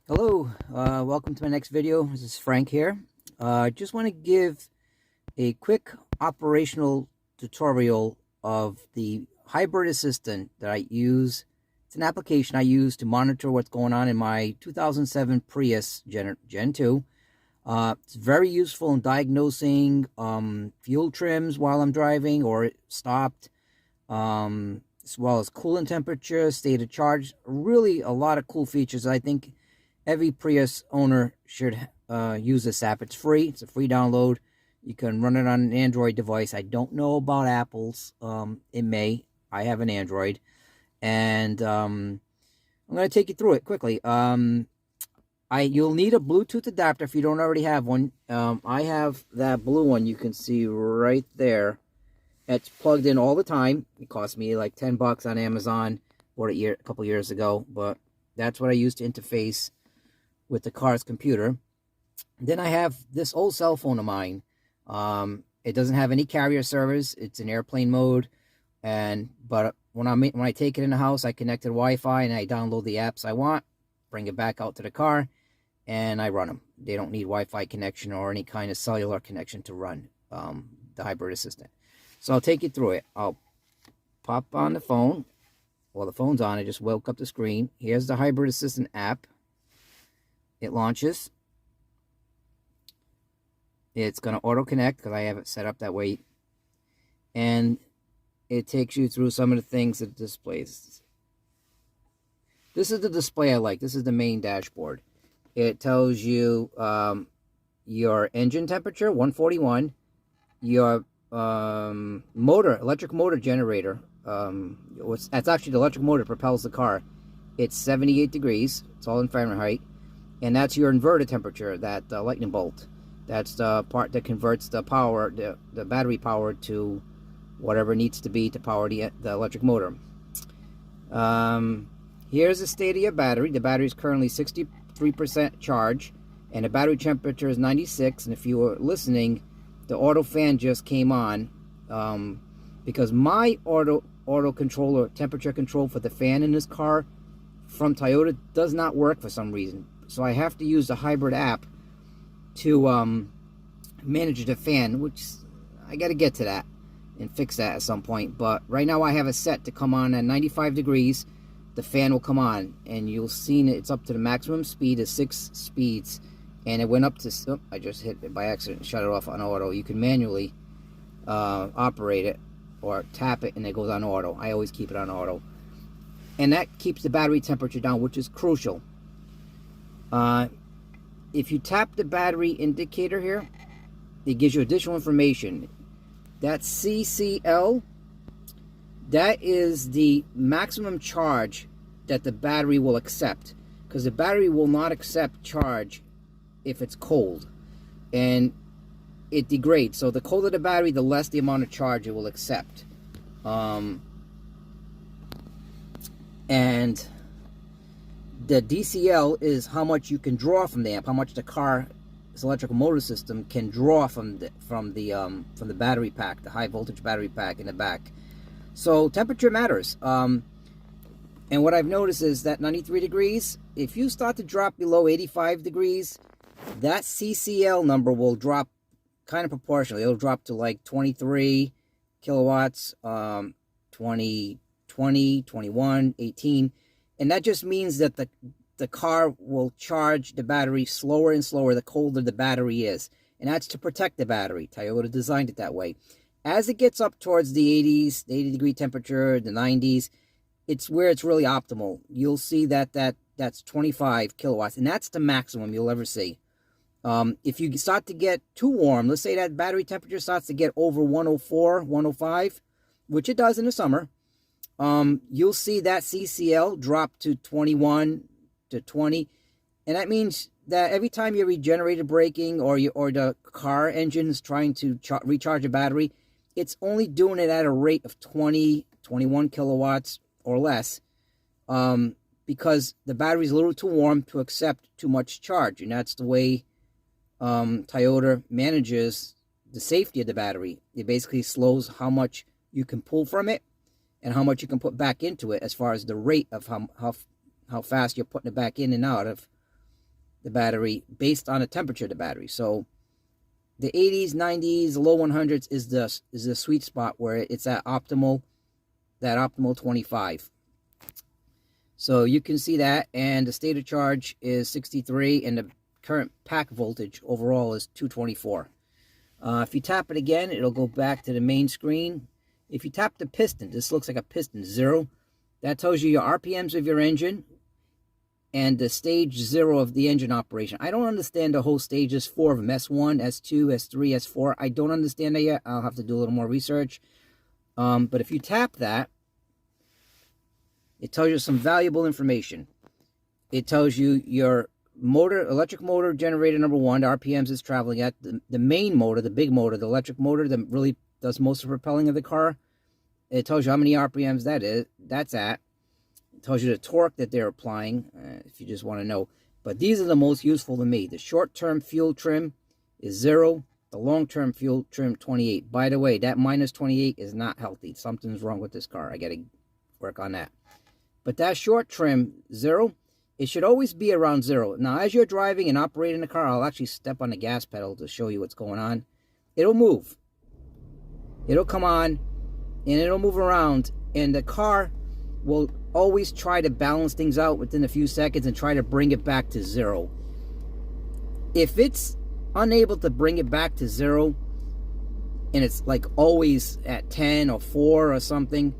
Hello, welcome to my next video. This is Frank here. Just want to give a quick operational tutorial of the hybrid assistant that I use. It's an application I use to monitor what's going on in my 2007 Prius Gen 2. It's very useful in diagnosing fuel trims while I'm driving or stopped, as well as coolant temperature, state of charge. Really a lot of cool features. I think every Prius owner should use this app. It's free. It's a free download. You can run it on an Android device. I don't know about Apple's. It may. I have an Android. And I'm going to take you through it quickly. You'll need a Bluetooth adapter if you don't already have one. I have that blue one you can see right there. It's plugged in all the time. It cost me like $10 on Amazon. Bought it a couple years ago. But that's what I use to interface with the car's computer. Then I have this old cell phone of mine. It doesn't have any carrier service. It's in airplane mode, but when I take it in the house, I connect to Wi-Fi and I download the apps I want, bring it back out to the car, and I run them. They don't need Wi-Fi connection or any kind of cellular connection to run the hybrid assistant. So I'll take you through it. I'll pop on the phone. Well, the phone's on. I just woke up the screen. Here's the hybrid assistant app. It launches. It's going to auto connect because I have it set up that way. And it takes you through some of the things it displays. This is the display I like. This is the main dashboard. It tells you your engine temperature, 141. Your electric motor generator. That's actually the electric motor that propels the car. It's 78 degrees. It's all in Fahrenheit. And that's your inverter temperature, that lightning bolt. That's the part that converts the power, the battery power, to whatever needs to be to power the electric motor. Here's the state of your battery. The battery is currently 63% charge, and the battery temperature is 96. And if you were listening, the auto fan just came on because my auto controller, temperature control for the fan in this car from Toyota does not work for some reason. So I have to use the hybrid app to manage the fan, which I got to get to that and fix that at some point. But right now I have it set to come on at 95 degrees. The fan will come on, and you'll see it's up to the maximum speed of 6 speeds. And it went up to, oh, I just hit it by accident and shut it off on auto. You can manually operate it or tap it and it goes on auto. I always keep it on auto. And that keeps the battery temperature down, which is crucial. If you tap the battery indicator here, it gives you additional information. That CCL, that is the maximum charge that the battery will accept, because the battery will not accept charge if it's cold, and it degrades. So the colder the battery, the less the amount of charge it will accept. And the DCL is how much you can draw from the amp, how much the car's electrical motor system can draw from the battery pack, the high voltage battery pack in the back. So temperature matters. And what I've noticed is that 93 degrees, if you start to drop below 85 degrees, that CCL number will drop kind of proportionally. It'll drop to like 23 kilowatts, 20, 21, 18. And that just means that the car will charge the battery slower and slower the colder the battery is. And that's to protect the battery. Toyota designed it that way. As it gets up towards the 80s, the 80-degree temperature, the 90s, it's where it's really optimal. You'll see that's 25 kilowatts. And that's the maximum you'll ever see. If you start to get too warm, let's say that battery temperature starts to get over 104, 105, which it does in the summer, you'll see that CCL drop to 21 to 20, and that means that every time you're regenerator braking or the car engine's trying to recharge a battery, it's only doing it at a rate of 20, 21 kilowatts or less, because the battery's a little too warm to accept too much charge, and that's the way Toyota manages the safety of the battery. It basically slows how much you can pull from it and how much you can put back into it, as far as the rate of how fast you're putting it back in and out of the battery based on the temperature of the battery. So the 80s, 90s, the low 100s is the sweet spot where it's at optimal 25. So you can see that, and the state of charge is 63, and the current pack voltage overall is 224. If you tap it again, it'll go back to the main screen. If you tap the piston, this looks like a piston, 0. That tells you your RPMs of your engine and the stage 0 of the engine operation. I don't understand the whole stages, 4 of them, S1, S2, S3, S4. I don't understand that yet. I'll have to do a little more research. But if you tap that, it tells you some valuable information. It tells you your motor, electric motor generator number 1, the RPMs it's traveling at, the main motor, the big motor, the electric motor that really does most of the propelling of the car. It tells you how many RPMs that's at. It tells you the torque that they're applying, if you just want to know. But these are the most useful to me. The short-term fuel trim is 0. The long-term fuel trim, 28. By the way, that minus 28 is not healthy. Something's wrong with this car. I got to work on that. But that short trim, 0, it should always be around 0. Now, as you're driving and operating the car, I'll actually step on the gas pedal to show you what's going on. It'll move. It'll come on, and it'll move around, and the car will always try to balance things out within a few seconds and try to bring it back to 0. If it's unable to bring it back to 0, and it's like always at 10 or 4 or something,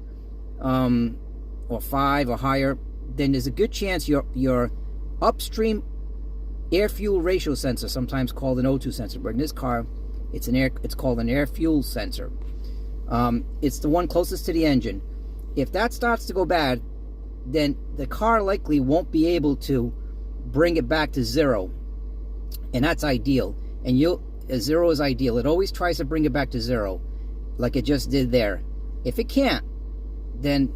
or 5 or higher, then there's a good chance your upstream air-fuel ratio sensor, sometimes called an O2 sensor, but in this car, it's called an air-fuel sensor. It's the one closest to the engine. If that starts to go bad, then the car likely won't be able to bring it back to 0, and that's ideal. And 0 is ideal. It always tries to bring it back to 0, like it just did there. If it can't, then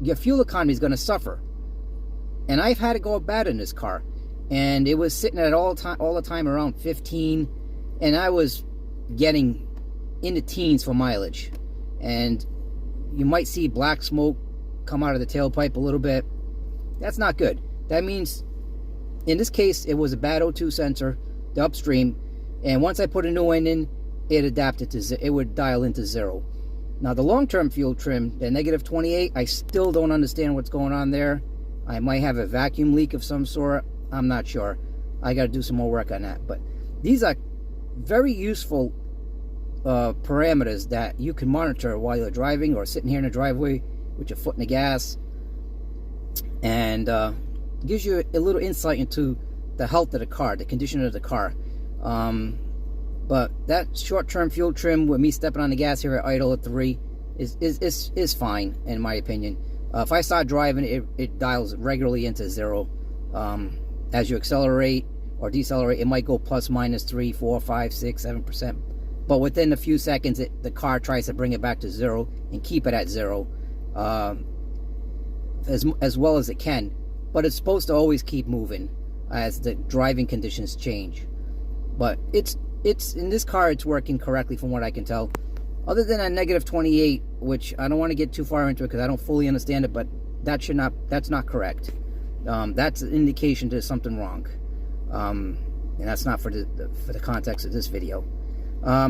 your fuel economy is going to suffer. And I've had it go bad in this car, and it was sitting at all the time around 15, and I was getting in the teens for mileage. And you might see black smoke come out of the tailpipe a little bit. That's not good. That means, in this case, it was a bad O2 sensor, the upstream, and once I put a new one in, it adapted to it would dial into 0. Now, the long-term fuel trim, the negative 28, I still don't understand what's going on there. I might have a vacuum leak of some sort. I'm not sure. I got to do some more work on that. But these are very useful parameters that you can monitor while you're driving or sitting here in the driveway with your foot in the gas, and gives you a little insight into the health of the car, the condition of the car. But that short-term fuel trim with me stepping on the gas here at idle at 3 is fine, in my opinion. If I start driving, it dials regularly into 0. As you accelerate or decelerate, it might go plus minus 3, 4, 5, 6, 7%. But within a few seconds, the car tries to bring it back to 0 and keep it at 0 as well as it can. But it's supposed to always keep moving as the driving conditions change. But it's in this car, it's working correctly from what I can tell. Other than a negative 28, which I don't want to get too far into it because I don't fully understand it, but that's not correct. That's an indication there's something wrong, and that's not for the context of this video.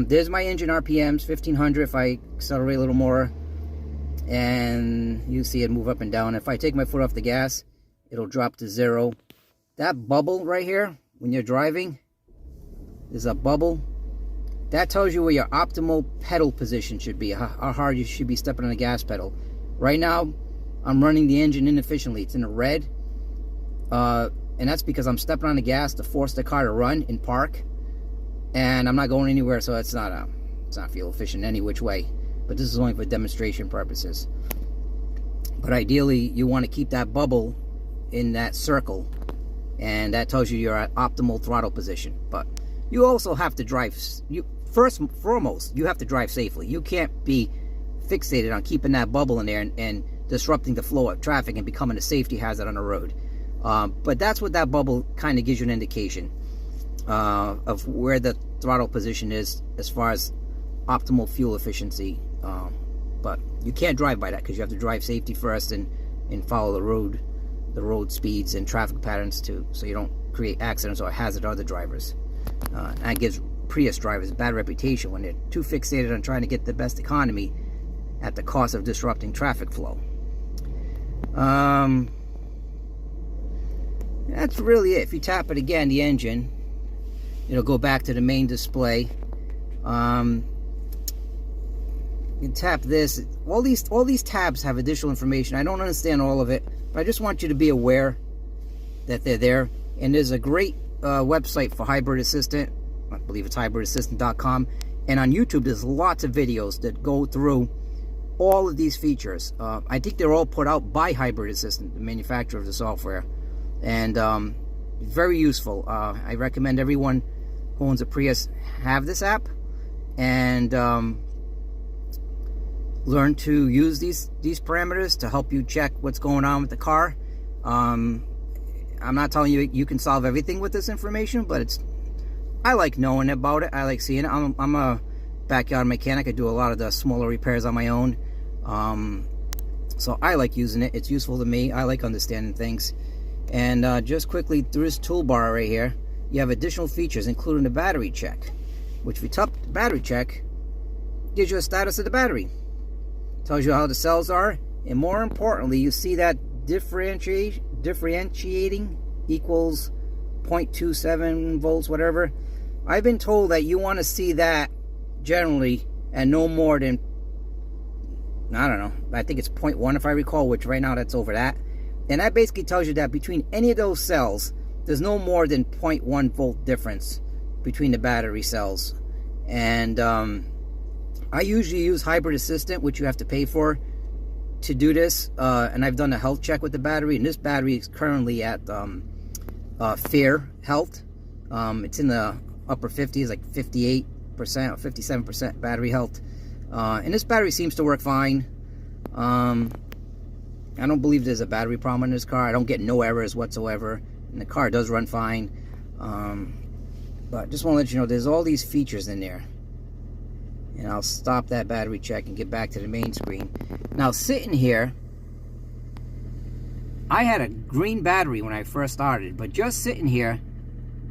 There's my engine RPMs, 1500 if I accelerate a little more, and you see it move up and down. If I take my foot off the gas, it'll drop to 0. That bubble right here, when you're driving, there's a bubble. That tells you where your optimal pedal position should be, how hard you should be stepping on the gas pedal. Right now, I'm running the engine inefficiently. It's in the red, and that's because I'm stepping on the gas to force the car to run in park, and I'm not going anywhere, so it's not fuel efficient any which way. But this is only for demonstration purposes. But ideally, you want to keep that bubble in that circle, and that tells you you're at optimal throttle position. But you also have to drive. First and foremost, you have to drive safely. You can't be fixated on keeping that bubble in there and disrupting the flow of traffic and becoming a safety hazard on the road. But that's what that bubble kind of gives you an indication of where the throttle position is as far as optimal fuel efficiency. But you can't drive by that because you have to drive safety first and follow the road speeds and traffic patterns too, so you don't create accidents or hazard other drivers. That gives Prius drivers a bad reputation when they're too fixated on trying to get the best economy at the cost of disrupting traffic flow. That's really it. If you tap it again, the engine, it'll go back to the main display. You can tap this. All these tabs have additional information. I don't understand all of it, but I just want you to be aware that they're there. And there's a great website for Hybrid Assistant. I believe it's hybridassistant.com. And on YouTube, there's lots of videos that go through all of these features. I think they're all put out by Hybrid Assistant, the manufacturer of the software. And very useful. I recommend everyone who owns a Prius have this app and learn to use these parameters to help you check what's going on with the car. I'm not telling you you can solve everything with this information, but I like knowing about it. I like seeing it. I'm a backyard mechanic. I do a lot of the smaller repairs on my own. So I like using it. It's useful to me. I like understanding things. And just quickly, through this toolbar right here, you have additional features, including the battery check, which if you tap the battery check, gives you a status of the battery. Tells you how the cells are, and more importantly, you see that differentiating equals 0.27 volts, whatever. I've been told that you want to see that generally at no more than, I don't know, I think it's 0.1 if I recall, which right now that's over that. And that basically tells you that between any of those cells, there's no more than 0.1 volt difference between the battery cells. And I usually use Hybrid Assistant, which you have to pay for to do this. And I've done a health check with the battery, and this battery is currently at fair health. It's in the upper 50s, like 58% or 57% battery health. And this battery seems to work fine. I don't believe there's a battery problem in this car. I don't get no errors whatsoever, and the car does run fine. But just want to let you know there's all these features in there. And I'll stop that battery check and get back to the main screen. Now, sitting here, I had a green battery when I first started, but just sitting here,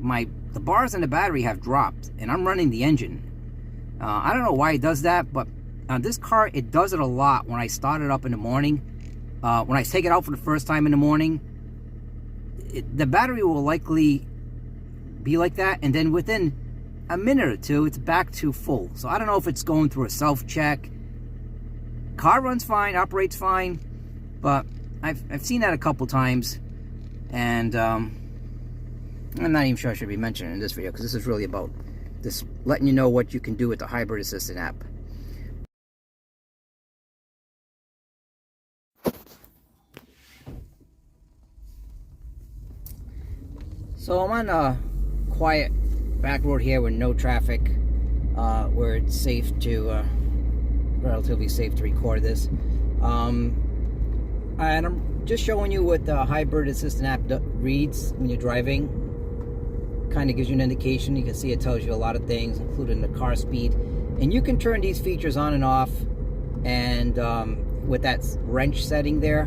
the bars in the battery have dropped, and I'm running the engine. I don't know why it does that, but on this car, it does it a lot when I start it up in the morning. When I take it out for the first time in the morning, the battery will likely be like that, and then within a minute or two, it's back to full. So I don't know if it's going through a self-check. Car runs fine, operates fine, but I've seen that a couple times, and I'm not even sure I should be mentioning it in this video, because this is really about this letting you know what you can do with the Hybrid Assistant app. So I'm on a quiet back road here with no traffic, where it's safe to, relatively safe to record this. And I'm just showing you what the Hybrid Assistant app reads when you're driving. Kind of gives you an indication. You can see it tells you a lot of things, including the car speed. And you can turn these features on and off, and with that wrench setting there.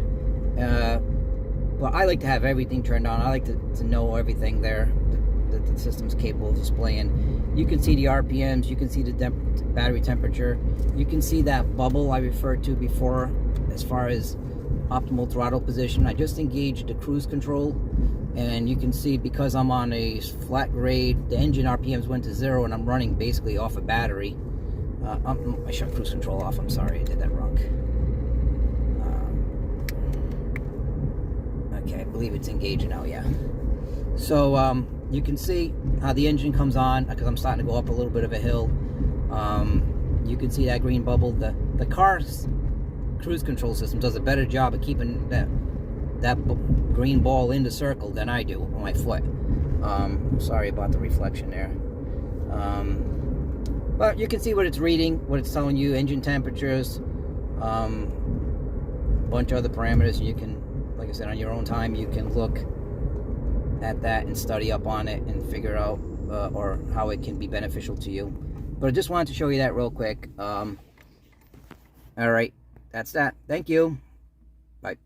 But I like to have everything turned on. I like to know everything there that the system's capable of displaying. You can see the RPMs, you can see the battery temperature, you can see that bubble I referred to before as far as optimal throttle position. I just engaged the cruise control, and you can see because I'm on a flat grade, the engine RPMs went to 0, and I'm running basically off a battery. I shut cruise control off, I'm sorry, I did that wrong. Okay, I believe it's engaging now, yeah. So you can see how the engine comes on, because I'm starting to go up a little bit of a hill. You can see that green bubble. The car's cruise control system does a better job of keeping that green ball in the circle than I do on my foot. Sorry about the reflection there. But you can see what it's reading, what it's telling you, engine temperatures, a bunch of other parameters. You can, like I said, on your own time, you can look at that and study up on it and figure out or how it can be beneficial to you. But I just wanted to show you that real quick. All right, that's that. Thank you. Bye.